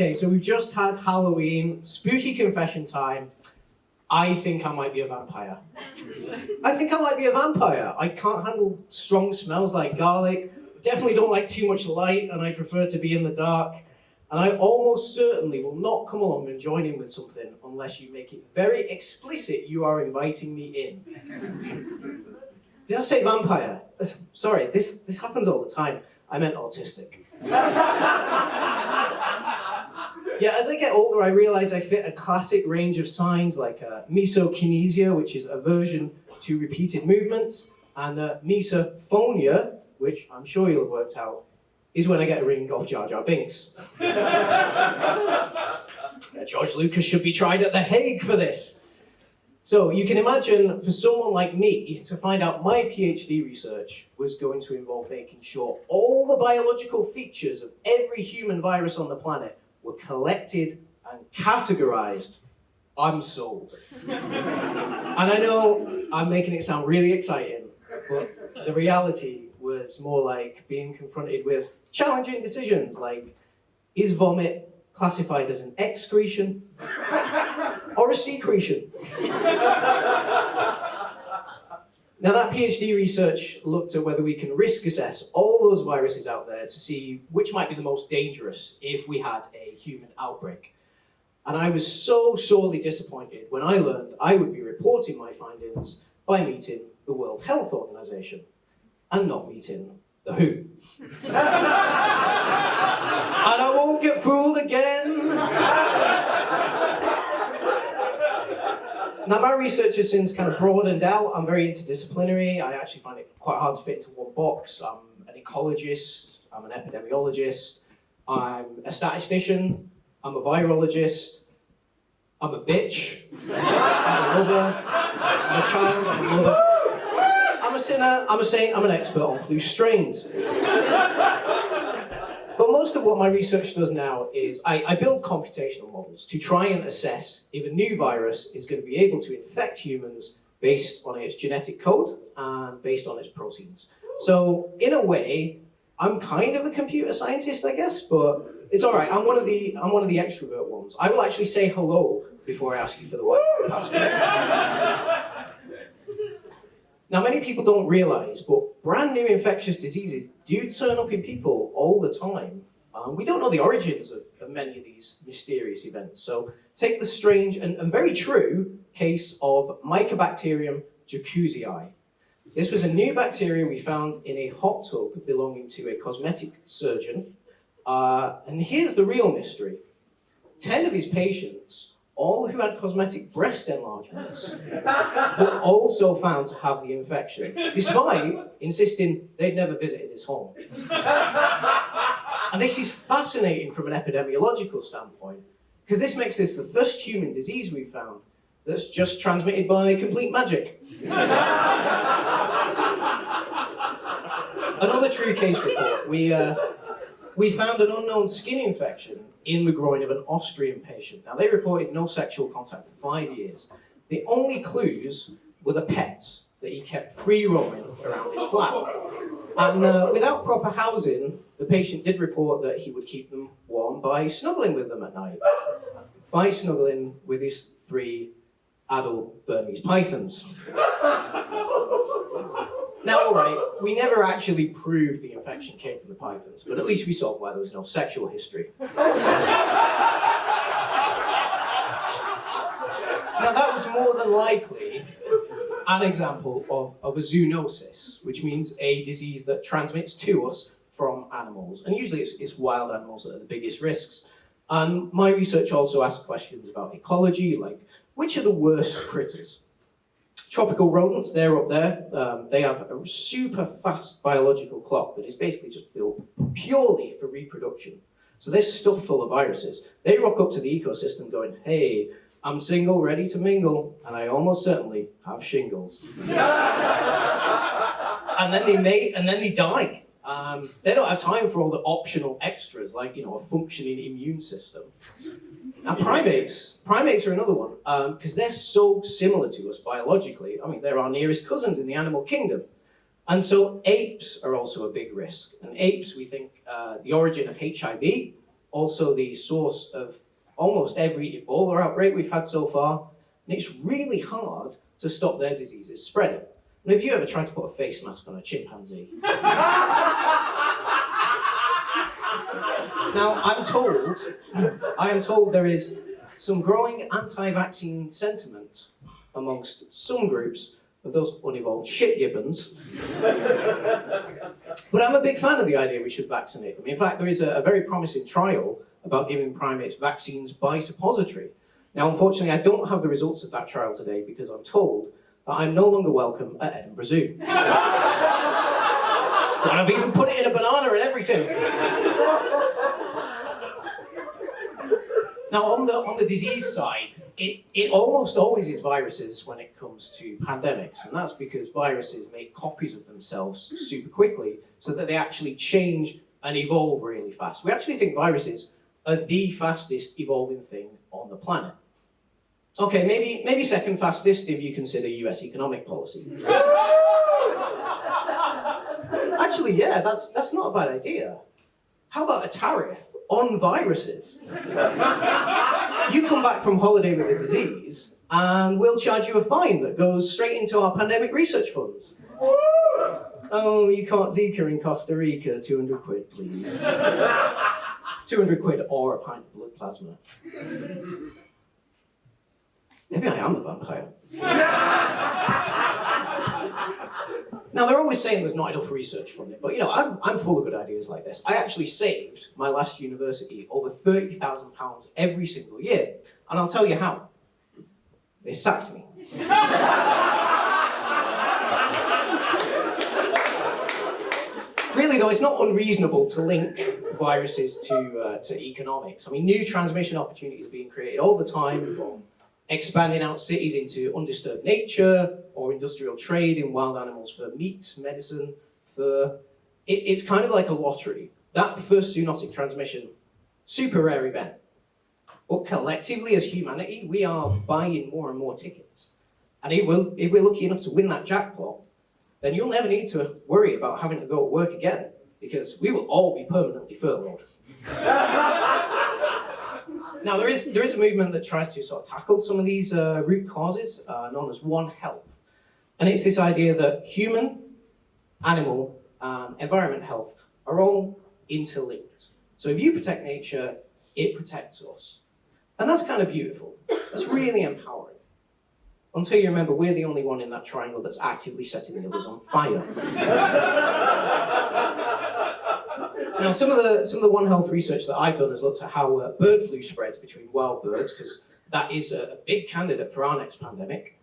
Okay, so we've just had Halloween, spooky confession time. I think I might be a vampire. I think I might be a vampire. I can't handle strong smells like garlic. Definitely don't like too much light, and I prefer to be in the dark. And I almost certainly will not come along and join in with something unless you make it very explicit you are inviting me in. Did I say vampire? Sorry, this happens all the time. I meant autistic. Yeah, as I get older, I realize I fit a classic range of signs like mesokinesia, which is aversion to repeated movements, and misophonia, which I'm sure you'll have worked out, is when I get a ring off Jar Jar Binks. George Lucas should be tried at The Hague for this. So you can imagine for someone like me to find out my PhD research was going to involve making sure all the biological features of every human virus on the planet were collected and categorized. I'm sold. And I know I'm making it sound really exciting, but the reality was more like being confronted with challenging decisions like, is vomit classified as an excretion or a secretion? Now that PhD research looked at whether we can risk assess all those viruses out there to see which might be the most dangerous if we had a human outbreak. And I was so sorely disappointed when I learned I would be reporting my findings by meeting the World Health Organization and not meeting the WHO. And I won't get fooled again. Now, my research has since kind of broadened out. I'm very interdisciplinary. I actually find it quite hard to fit into one box. I'm an ecologist, I'm an epidemiologist, I'm a statistician, I'm a virologist, I'm a bitch, I'm a lover, I'm a child, I'm a mother, I'm a sinner, I'm a saint, I'm an expert on flu strains. But most of what my research does now is I build computational models to try and assess if a new virus is going to be able to infect humans based on its genetic code and based on its proteins. So in a way, I'm kind of a computer scientist, I guess, but it's all right. I'm one of the extrovert ones. I will actually say hello before I ask you for the Wi-Fi password. Now, many people don't realize, but brand new infectious diseases do turn up in people all the time. We don't know the origins of many of these mysterious events. So take the strange and very true case of Mycobacterium jacuzzi. This was a new bacteria we found in a hot tub belonging to a cosmetic surgeon. And here's the real mystery. 10 of his patients, all who had cosmetic breast enlargements, were also found to have the infection, despite insisting they'd never visited his home. And this is fascinating from an epidemiological standpoint, because this makes this the first human disease we've found that's just transmitted by complete magic. Another true case report. We found an unknown skin infection in the groin of an Austrian patient. Now, they reported no sexual contact for 5 years. The only clues were the pets that he kept free roaming around his flat. And without proper housing, the patient did report that he would keep them warm by snuggling with them at night. By snuggling with his 3 adult Burmese pythons. Now, all right, we never actually proved the infection came from the pythons, but at least we solved why there was no sexual history. Now, that was more than likely an example of a zoonosis, which means a disease that transmits to us from animals. And usually it's wild animals that are the biggest risks. And my research also asked questions about ecology, like which are the worst critters? Tropical rodents, they're up there. They have a super fast biological clock that is basically just built purely for reproduction. So they're stuffed full of viruses. They rock up to the ecosystem going, hey, I'm single, ready to mingle, and I almost certainly have shingles. And then they mate, and then they die. They don't have time for all the optional extras, like, a functioning immune system. Now, primates are another one, because they're so similar to us biologically. I mean, they're our nearest cousins in the animal kingdom. And so apes are also a big risk. And apes, we think, the origin of HIV also the source of almost every Ebola outbreak we've had so far, and it's really hard to stop their diseases spreading. And if you ever tried to put a face mask on a chimpanzee, now I am told there is some growing anti-vaccine sentiment amongst some groups of those unevolved shit gibbons. But I'm a big fan of the idea we should vaccinate them. In fact, there is a very promising trial about giving primates vaccines by suppository. Now, unfortunately, I don't have the results of that trial today because I'm told that I'm no longer welcome at Edinburgh Zoo. And I've even put it in a banana and everything. Now, on the disease side, it almost always is viruses when it comes to pandemics, and that's because viruses make copies of themselves super quickly so that they actually change and evolve really fast. We actually think viruses are the fastest evolving thing on the planet. Okay, maybe second fastest if you consider US economic policy. Actually, yeah, that's not a bad idea. How about a tariff on viruses? You come back from holiday with a disease, and we'll charge you a fine that goes straight into our pandemic research funds. Oh, you caught Zika in Costa Rica, 200 quid, please. 200 quid or a pint of blood plasma. Maybe I am a vampire. Now, they're always saying there's not enough research from it, but I'm full of good ideas like this. I actually saved my last university over £30,000 every single year, and I'll tell you how. They sacked me. Really, though, it's not unreasonable to link viruses to economics. I mean, new transmission opportunities are being created all the time, from expanding out cities into undisturbed nature, or industrial trade in wild animals for meat, medicine, fur. It's kind of like a lottery. That first zoonotic transmission, super rare event. But collectively as humanity, we are buying more and more tickets. And if we're lucky enough to win that jackpot, then you'll never need to worry about having to go to work again, because we will all be permanently furloughed. Now, there is a movement that tries to sort of tackle some of these root causes, known as One Health. And it's this idea that human, animal, and environment health are all interlinked. So if you protect nature, it protects us. And that's kind of beautiful. That's really empowering. Until you remember we're the only one in that triangle that's actively setting the others on fire. Now, some of the One Health research that I've done has looked at how bird flu spreads between wild birds, because that is a big candidate for our next pandemic.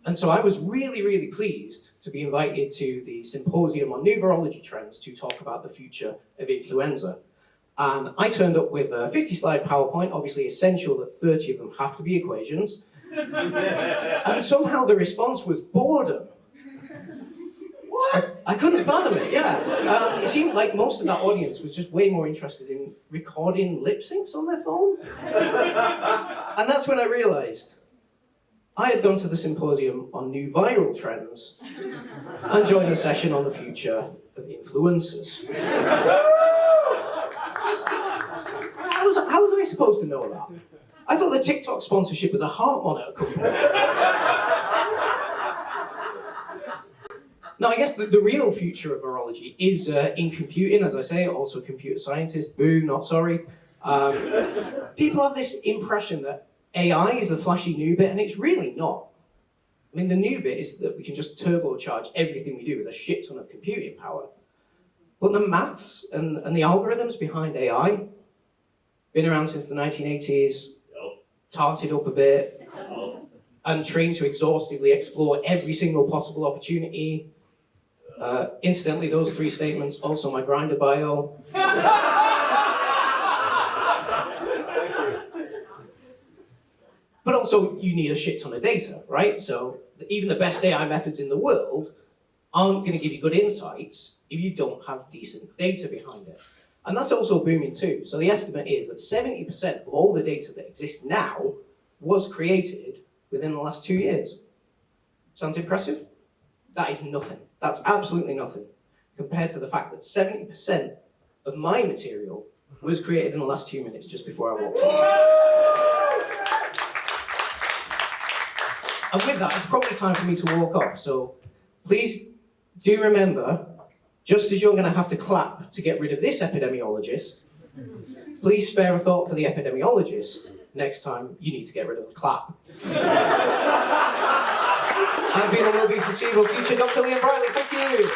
And so I was really, really pleased to be invited to the Symposium on New Virology Trends to talk about the future of influenza. And I turned up with a 50-slide PowerPoint, obviously essential that 30 of them have to be equations. And somehow the response was boredom. I couldn't fathom it, yeah. It seemed like most of that audience was just way more interested in recording lip syncs on their phone. And that's when I realized I had gone to the Symposium on New Viral Trends and joined a session on the future of influencers. How was I supposed to know that? I thought the TikTok sponsorship was a heart monitor company. Now, I guess the real future of virology is in computing, as I say, also computer scientists, boo, not sorry. People have this impression that AI is the flashy new bit, and it's really not. I mean, the new bit is that we can just turbocharge everything we do with a shit ton of computing power. But the maths and the algorithms behind AI, been around since the 1980s, tarted up a bit, and trained to exhaustively explore every single possible opportunity. Incidentally, those three statements, also my Grindr bio. But also, you need a shit ton of data, right? So even the best AI methods in the world aren't going to give you good insights if you don't have decent data behind it. And that's also booming too. So the estimate is that 70% of all the data that exists now was created within the last 2 years. Sounds impressive? That is nothing. That's absolutely nothing compared to the fact that 70% of my material was created in the last 2 minutes just before I walked in. And with that, it's probably time for me to walk off. So please do remember, just as you're going to have to clap to get rid of this epidemiologist, please spare a thought for the epidemiologist next time you need to get rid of the clap. I've been and will be foreseeable future Dr. Liam Brierley. Thank you.